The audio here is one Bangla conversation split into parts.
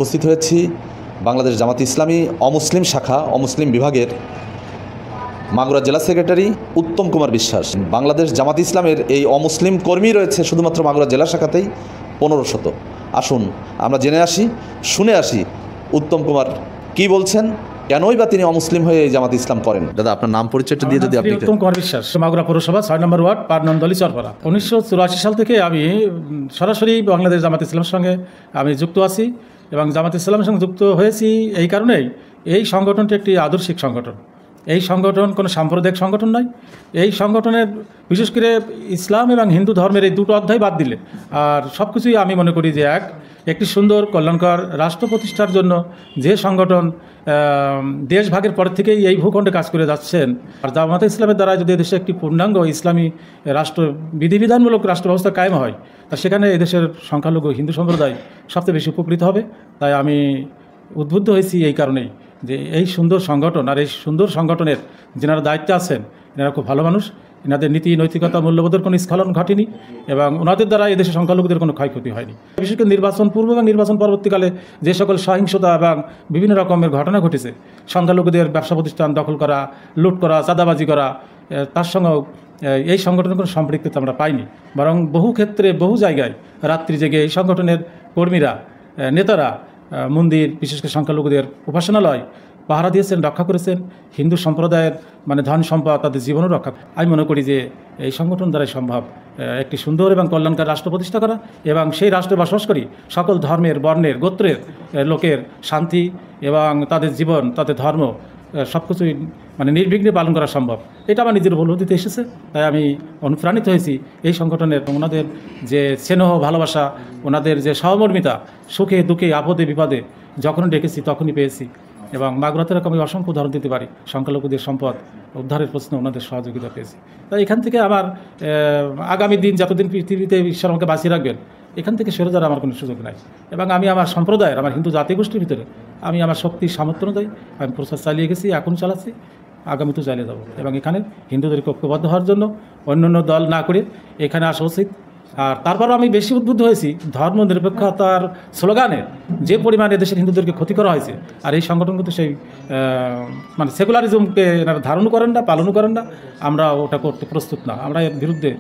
উপস্থিত হয়েছি বাংলাদেশ জামাত ইসলামী অমুসলিম শাখা অমুসলিম বিভাগের মাগুরা জেলা সেক্রেটারি উত্তম কুমার বিশ্বাস। বাংলাদেশ জামাত ইসলামের এই অমুসলিম কর্মী রয়েছে শুধুমাত্র মাগুরা জেলা শাখাতেই 1500। আসুন আমরা জেনে আসি, শুনে আসি উত্তম কুমার কি বলছেন, কেনই বা তিনি অমুসলিম হয়ে এই জামাত ইসলাম করেন। দাদা, আপনার নাম পরিচয়টা দিয়ে যদি আপনি। উত্তম কুমার বিশ্বাস, মাগুরা পৌরসভা 6 নম্বর ওয়ার্ড, পারনন্দলি চরপাড়া। 1984 সাল থেকে আমি সরাসরি বাংলাদেশ জামাত ইসলামের সঙ্গে আমি যুক্ত আছি এবং জামাত ইসলামের সঙ্গে যুক্ত হয়েছি এই কারণেই, এই সংগঠনটি একটি আদর্শিক সংগঠন। এই সংগঠন কোনো সাম্প্রদায়িক সংগঠন নয়। এই সংগঠনের বিশেষ করে ইসলাম এবং হিন্দু ধর্মের এই দুটো অধ্যায় বাদ দিলে আর সব কিছুই আমি মনে করি যে একটি সুন্দর কল্যাণকর রাষ্ট্র প্রতিষ্ঠার জন্য যে সংগঠন দেশ ভাগের পর থেকেই এই ভূখণ্ডে কাজ করে যাচ্ছেন, আর জামাতে ইসলামের দ্বারা যদি এদেশে একটি পূর্ণাঙ্গ ইসলামী রাষ্ট্র বিধিবিধানমূলক রাষ্ট্র ব্যবস্থা কায়েম হয়, তা সেখানে এদেশের সংখ্যালঘু হিন্দু সম্প্রদায় সবচেয়ে বেশি উপকৃত হবে। তাই আমি উদ্বুদ্ধ হয়েছি এই কারণেই যে এই সুন্দর সংগঠন আর এই সুন্দর সংগঠনের যেনারা দায়িত্বে আছেন, এনারা খুব ভালো মানুষ। এনাদের নীতি নৈতিকতা মূল্যবোধের কোনো স্খলন ঘটেনি এবং ওনাদের দ্বারা এদেশের সংখ্যালঘুদের কোনো ক্ষয়ক্ষতি হয়নি। বিশেষ করে নির্বাচন পূর্ব এবং নির্বাচন পরবর্তীকালে যে সকল সহিংসতা এবং বিভিন্ন রকমের ঘটনা ঘটেছে, সংখ্যালঘুদের ব্যবসা প্রতিষ্ঠান দখল করা, লুট করা, চাঁদাবাজি করা, তার সঙ্গেও এই সংগঠনের কোনো সম্পৃক্ততা আমরা পাইনি। বরং বহু ক্ষেত্রে বহু জায়গায় রাত্রি জেগে এই সংগঠনের কর্মীরা, নেতারা মন্দির, বিশেষ করে সংখ্যালঘুদের উপাসনালয় পাহারা দিয়েছেন, রক্ষা করেছেন। হিন্দু সম্প্রদায়ের ধন সম্পদ, তাদের জীবনও রক্ষা। আমি মনে করি যে এই সংগঠন দ্বারাই সম্ভব একটি সুন্দর এবং কল্যাণকর রাষ্ট্র প্রতিষ্ঠা করা এবং সেই রাষ্ট্রে বসবাস করি সকল ধর্মের, বর্ণের, গোত্রের লোকের শান্তি এবং তাদের জীবন, তাদের ধর্ম সব কিছুই নির্বিঘ্নে পালন করা সম্ভব। এটা আমার নিজের উপলব্ধিতে এসেছে। তাই আমি অনুপ্রাণিত হয়েছি এই সংগঠনের। ওনাদের যে স্নেহ, ভালোবাসা, ওনাদের যে সহমর্মিতা, সুখে দুঃখে, আপদে বিপদে যখন ডেকেছি তখনই পেয়েছি। এবং মাগুরাতে এরকম আমি অসংখ্য উদাহরণ দিতে পারি। সংখ্যালঘুদের সম্পদ উদ্ধারের প্রশ্নে ওনাদের সহযোগিতা পেয়েছি। তাই এখান থেকে আমার আগামী দিন যতদিন পৃথিবীতে ঈশ্বর আমাকে বাঁচিয়ে রাখবেন, এখান থেকে সরে যাওয়ার আমার কোনো সুযোগ নাই। এবং আমি আমার সম্প্রদায়ের, আমার হিন্দু জাতিগোষ্ঠীর ভিতরে আমি আমার শক্তির সামর্থ্য অনুযায়ী আমি প্রচার চালিয়ে গেছি, এখন চালাচ্ছি, আগামীতেও চালিয়ে যাবো। এবং এখানে হিন্দুদেরকে ঐক্যবদ্ধ হওয়ার জন্য অন্যান্য দল না করে এখানে আসা উচিত। আর তারপরও আমি বেশি উদ্বুদ্ধ হয়েছি ধর্ম নিরপেক্ষতার স্লোগানে যে পরিমাণে দেশের হিন্দুদেরকে ক্ষতি করা হয়েছে, আর এই সংগঠন কিন্তু সেই সেকুলারিজমকে ধারণ করেন না, পালনও করেন না। আমরা ওটা করতে প্রস্তুত না। আমরা এর বিরুদ্ধে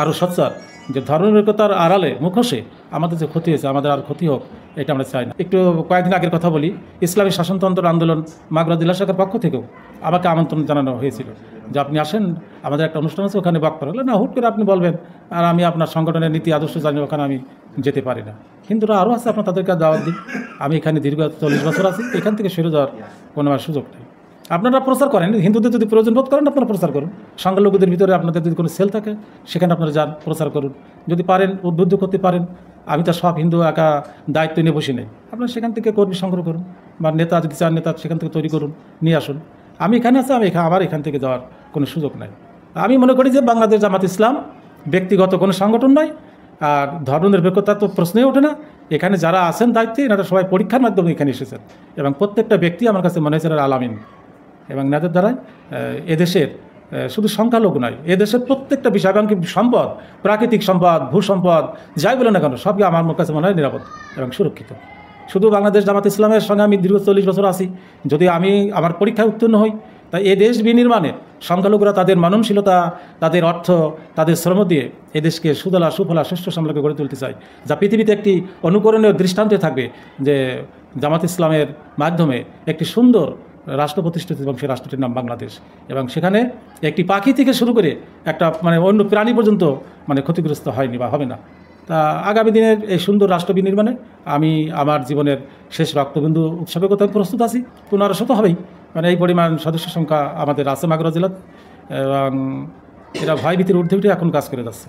আরও সোচ্চার যে ধর্মনিরপেক্ষতার আড়ালে, মুখোশে আমাদের যে ক্ষতি হয়েছে, আমাদের আর ক্ষতি হোক, এটা আমরা চাই না। একটু কয়েকদিন আগের কথা বলি, ইসলামী শাসনতন্ত্র আন্দোলন মাগুরা জেলা শাখার পক্ষ থেকেও আমাকে আমন্ত্রণ জানানো হয়েছিল যে আপনি আসেন, আমাদের একটা অনুষ্ঠান আছে, ওখানে বক্তব্য হলে না হুট করে আপনি বলবেন আর আমি আপনার সংগঠনের নীতি আদর্শ জানি, ওখানে আমি যেতে পারি না। হিন্দুরা আরও আছে, আপনার তাদেরকে দাওয়াত দিন। আমি এখানে দীর্ঘ 40 বছর আছি, এখান থেকে সরে যাওয়ার কোনো সুযোগ নেই। আপনারা প্রচার করেন, হিন্দুদের যদি প্রয়োজন বোধ করেন আপনারা প্রচার করুন। সংখ্যালঘুদের ভিতরে আপনাদের যদি কোনো সেল থাকে সেখানে আপনারা যান, প্রচার করুন। যদি পারেন, উদ্বুদ্ধ করতে পারেন। আমি তো সব হিন্দু একা দায়িত্ব নিয়ে বসে নেই। আপনারা সেখান থেকে কর্মী সংগ্রহ করুন, বা নেতা যদি চান নেতা সেখান থেকে তৈরি করুন, নিয়ে আসুন। আমি এখানে আছি, আমার এখান থেকে যাওয়ার কোনো সুযোগ নাই। আমি মনে করি যে বাংলাদেশ জামাত ইসলাম ব্যক্তিগত কোনো সংগঠন নয়, আর ধর্মনিরপেক্ষতা তো প্রশ্নই ওঠে না। এখানে যারা আছেন দায়িত্বে, এনারা সবাই পরীক্ষার মাধ্যমে এখানে এসেছেন এবং প্রত্যেকটা ব্যক্তি আমার কাছে মনে হয়েছে আলামিন। এবং এনাদের দ্বারাই এদেশের শুধু সংখ্যালঘু নয়, এদেশের প্রত্যেকটা বিষয় এবং সম্পদ, প্রাকৃতিক সম্পদ, ভূ সম্পদ, যাই বলে না কেন, সবই আমার কাছে মনে হয় নিরাপদ এবং সুরক্ষিত। শুধু বাংলাদেশ জামাত ইসলামের সঙ্গে আমি দীর্ঘ 40 বছর আছি। যদি আমি আমার পরীক্ষায় উত্তীর্ণ হই, তাই এ দেশ বিনির্মাণে সংখ্যালঘুরা তাদের মানবশীলতা, তাদের অর্থ, তাদের শ্রম দিয়ে এদেশকে সুদলা সুফলা সুষ্ঠ সাম্রাজ্য গড়ে তুলতে চাই, যা পৃথিবীতে একটি অনুকরণীয় দৃষ্টান্তে থাকবে যে জামাত ইসলামের মাধ্যমে একটি সুন্দর রাষ্ট্র প্রতিষ্ঠিত এবং সেই রাষ্ট্রটির নাম বাংলাদেশ। এবং সেখানে একটি পাখি থেকে শুরু করে একটা অন্য প্রাণী পর্যন্ত ক্ষতিগ্রস্ত হয়নি বা হবে না। তা আগামী দিনের এই সুন্দর রাষ্ট্র বিনির্মাণে আমি আমার জীবনের শেষ রক্তবিন্দু উৎসবে করতে প্রস্তুত আছি। 1500 হবেই, এই পরিমাণ সদস্য সংখ্যা আমাদের আছে মাগুরা জেলার, এবং এরা ভয় ভীতির ঊর্ধ্বে উঠে এখন কাজ করে যাচ্ছে।